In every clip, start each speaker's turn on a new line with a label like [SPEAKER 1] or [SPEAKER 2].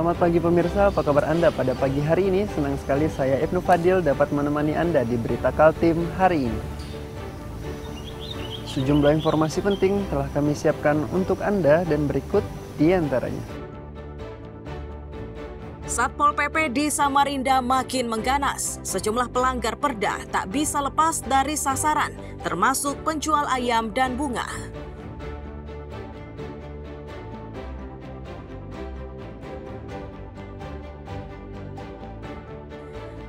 [SPEAKER 1] Selamat pagi pemirsa, apa kabar Anda pada pagi hari ini? Senang sekali saya Ibnu Fadil dapat menemani Anda di Berita Kaltim hari ini. Sejumlah informasi penting telah kami siapkan untuk Anda dan berikut di antaranya.
[SPEAKER 2] Satpol PP di Samarinda makin mengganas. Sejumlah pelanggar perda tak bisa lepas dari sasaran, termasuk penjual ayam dan bunga.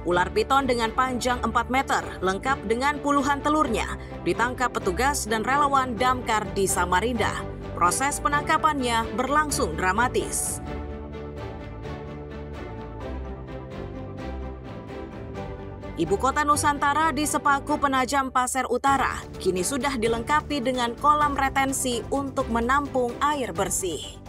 [SPEAKER 2] Ular piton dengan panjang 4 meter, lengkap dengan puluhan telurnya, ditangkap petugas dan relawan damkar di Samarinda. Proses penangkapannya berlangsung dramatis. Ibu kota Nusantara di Sepaku Penajam Pasir Utara kini sudah dilengkapi dengan kolam retensi untuk menampung air bersih.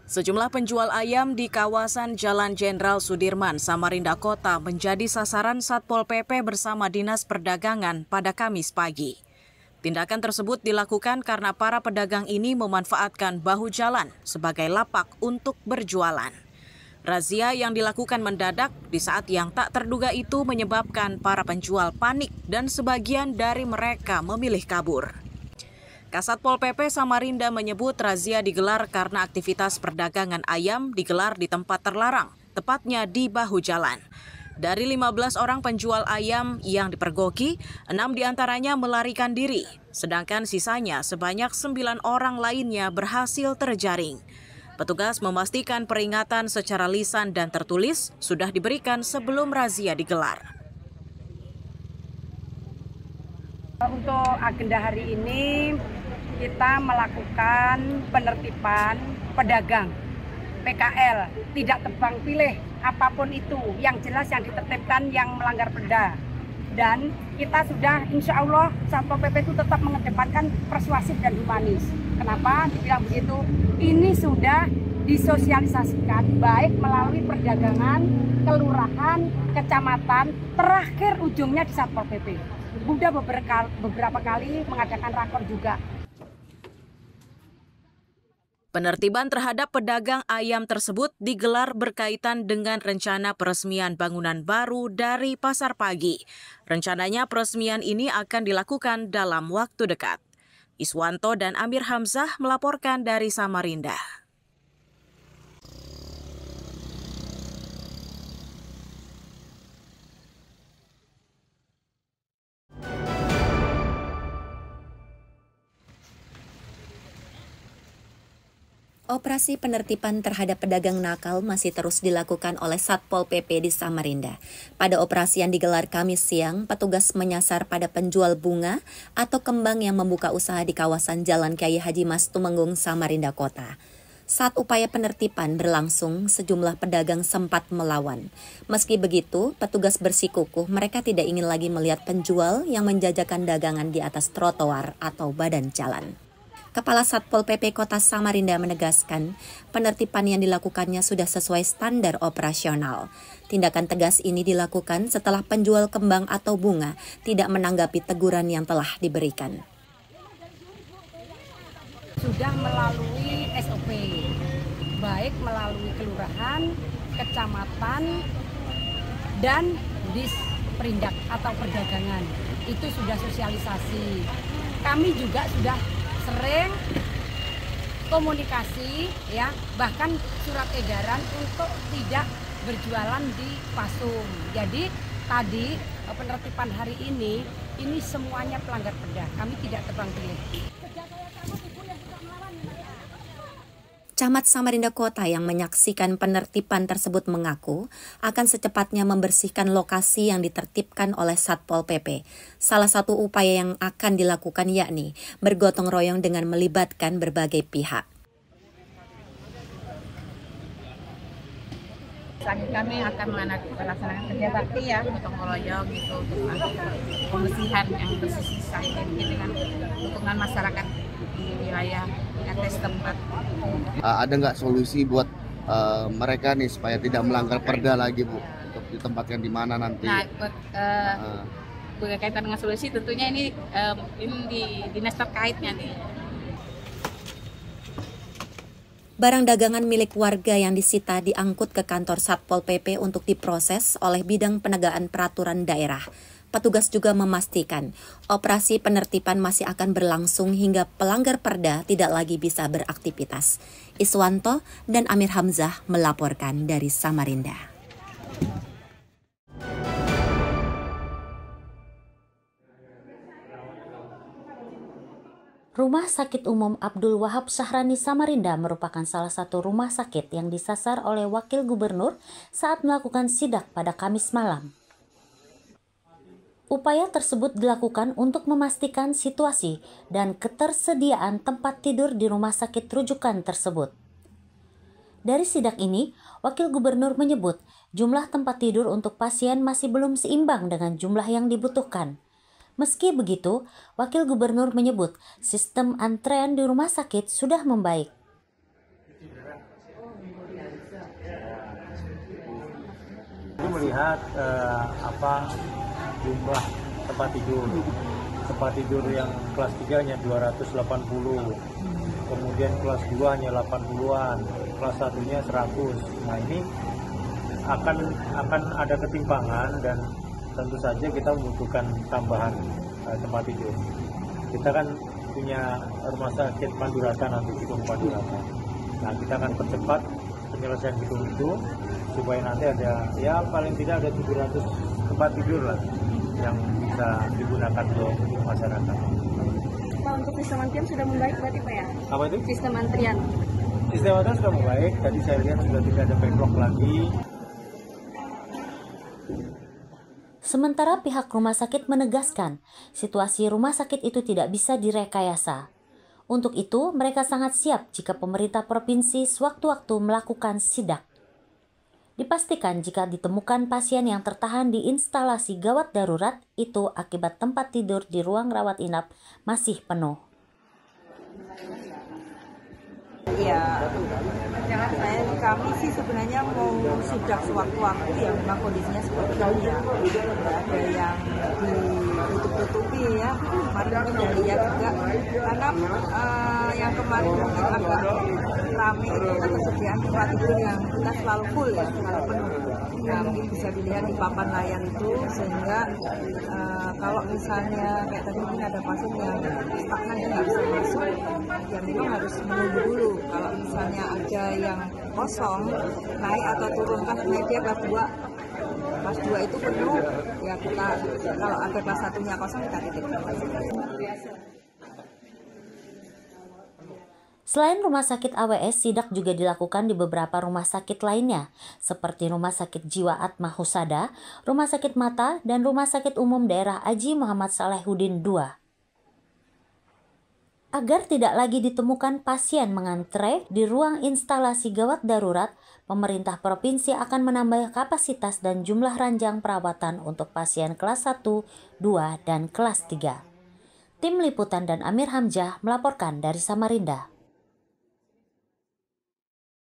[SPEAKER 2] Sejumlah penjual ayam di kawasan Jalan Jenderal Sudirman, Samarinda Kota menjadi sasaran Satpol PP bersama Dinas Perdagangan pada Kamis pagi. Tindakan tersebut dilakukan karena para pedagang ini memanfaatkan bahu jalan sebagai lapak untuk berjualan. Razia yang dilakukan mendadak di saat yang tak terduga itu menyebabkan para penjual panik dan sebagian dari mereka memilih kabur. Kasatpol PP Samarinda menyebut razia digelar karena aktivitas perdagangan ayam digelar di tempat terlarang, tepatnya di bahu jalan. Dari 15 orang penjual ayam yang dipergoki, 6 diantaranya melarikan diri, sedangkan sisanya sebanyak 9 orang lainnya berhasil terjaring. Petugas memastikan peringatan secara lisan dan tertulis sudah diberikan sebelum razia digelar.
[SPEAKER 3] Untuk agenda hari ini, kita melakukan penertiban pedagang PKL, tidak tebang pilih apapun itu, yang jelas yang ditertibkan yang melanggar perda. Dan kita sudah insya Allah Satpol PP itu tetap mengedepankan persuasif dan humanis. Kenapa dibilang begitu? Ini sudah disosialisasikan baik melalui perdagangan, kelurahan, kecamatan, terakhir ujungnya di Satpol PP. Sudah beberapa kali mengadakan rakor juga.
[SPEAKER 2] Penertiban terhadap pedagang ayam tersebut digelar berkaitan dengan rencana peresmian bangunan baru dari Pasar Pagi. Rencananya peresmian ini akan dilakukan dalam waktu dekat. Iswanto dan Amir Hamzah melaporkan dari Samarinda.
[SPEAKER 4] Operasi penertiban terhadap pedagang nakal masih terus dilakukan oleh Satpol PP di Samarinda. Pada operasi yang digelar Kamis siang, petugas menyasar pada penjual bunga atau kembang yang membuka usaha di kawasan Jalan Kyai Haji Mas Tumenggung, Samarinda Kota. Saat upaya penertiban berlangsung, sejumlah pedagang sempat melawan. Meski begitu, petugas bersikukuh mereka tidak ingin lagi melihat penjual yang menjajakan dagangan di atas trotoar atau badan jalan. Kepala Satpol PP Kota Samarinda menegaskan, penertiban yang dilakukannya sudah sesuai standar operasional. Tindakan tegas ini dilakukan setelah penjual kembang atau bunga tidak menanggapi teguran yang telah diberikan.
[SPEAKER 3] Sudah melalui SOP, baik melalui kelurahan, kecamatan, dan disperindak atau perdagangan. Itu sudah sosialisasi. Kami juga sudah sering komunikasi, ya, bahkan surat edaran untuk tidak berjualan di pasung. Jadi tadi penertiban hari ini semuanya pelanggar perda. Kami tidak tebang pilih.
[SPEAKER 4] Camat Samarinda Kota yang menyaksikan penertiban tersebut mengaku akan secepatnya membersihkan lokasi yang ditertibkan oleh Satpol PP. Salah satu upaya yang akan dilakukan yakni bergotong royong dengan melibatkan berbagai pihak.
[SPEAKER 5] Kami akan melaksanakan kerja bakti ya, gotong royong gitu, pembersihan yang bersisa ini dengan dukungan masyarakat di wilayah RT setempat.
[SPEAKER 6] Ada nggak solusi buat mereka nih supaya tidak melanggar perda lagi, Bu, untuk ditempatkan di mana nanti?
[SPEAKER 5] Nah, berkaitan dengan solusi tentunya ini di dinas terkaitnya nih.
[SPEAKER 4] Barang dagangan milik warga yang disita diangkut ke kantor Satpol PP untuk diproses oleh bidang penegakan peraturan daerah. Petugas juga memastikan operasi penertiban masih akan berlangsung hingga pelanggar perda tidak lagi bisa beraktivitas. Iswanto dan Amir Hamzah melaporkan dari Samarinda.
[SPEAKER 7] Rumah Sakit Umum Abdul Wahab Syahrani Samarinda merupakan salah satu rumah sakit yang disasar oleh Wakil Gubernur saat melakukan sidak pada Kamis malam. Upaya tersebut dilakukan untuk memastikan situasi dan ketersediaan tempat tidur di rumah sakit rujukan tersebut. Dari sidak ini, Wakil Gubernur menyebut jumlah tempat tidur untuk pasien masih belum seimbang dengan jumlah yang dibutuhkan. Meski begitu, Wakil Gubernur menyebut sistem antrean di rumah sakit sudah membaik.
[SPEAKER 8] Melihat jumlah tempat tidur yang kelas 3 hanya 280, kemudian kelas 2 hanya 80-an, kelas 1-nya 100. Nah, ini akan ada ketimpangan dan tentu saja kita membutuhkan tambahan tempat tidur. Kita kan punya rumah sakit Pandurata nanti, gedung Pandurata. Nah, kita akan percepat penyelesaian gedung itu supaya nanti ada, ya paling tidak ada 700 tempat tidur lah yang bisa digunakan untuk masyarakat.
[SPEAKER 9] Pak, untuk sistem antrian sudah membaik berarti Pak ya?
[SPEAKER 8] Apa itu?
[SPEAKER 9] Sistem antrian.
[SPEAKER 8] Sistem antrian sudah membaik, tadi saya lihat sudah tidak ada backlog lagi.
[SPEAKER 7] Sementara pihak rumah sakit menegaskan, situasi rumah sakit itu tidak bisa direkayasa. Untuk itu, mereka sangat siap jika pemerintah provinsi sewaktu-waktu melakukan sidak. Dipastikan jika ditemukan pasien yang tertahan di instalasi gawat darurat, itu akibat tempat tidur di ruang rawat inap masih penuh.
[SPEAKER 10] Ya, kami sih sebenarnya mau sidak sewaktu-waktu ya, memang kondisinya seperti ini ya. Ada yang ditutup-tutupi ya, kemarin kita lihat juga, karena yang kemarin mungkin agak ramai itu ketersediaan tempat tidur yang kita selalu full ya, selalu penuh. Nah, mungkin bisa dilihat di papan layar itu, sehingga kalau misalnya kayak tadi mungkin ada pasien yang stagnan yang nggak bisa masuk, ya memang harus menunggu dulu. Kalau misalnya ada yang kosong, naik atau turun kelas, naik dia kelas 2. Kelas 2 itu penuh, ya kita kalau ada kelas 1-nya kosong kita titipkan.
[SPEAKER 7] Selain Rumah Sakit AWS, sidak juga dilakukan di beberapa rumah sakit lainnya, seperti Rumah Sakit Jiwa Atma Husada, Rumah Sakit Mata, dan Rumah Sakit Umum Daerah Haji Muhammad Salehuddin II. Agar tidak lagi ditemukan pasien mengantre di ruang instalasi gawat darurat, pemerintah provinsi akan menambah kapasitas dan jumlah ranjang perawatan untuk pasien kelas 1, 2, dan kelas 3. Tim Liputan dan Amir Hamzah melaporkan dari Samarinda.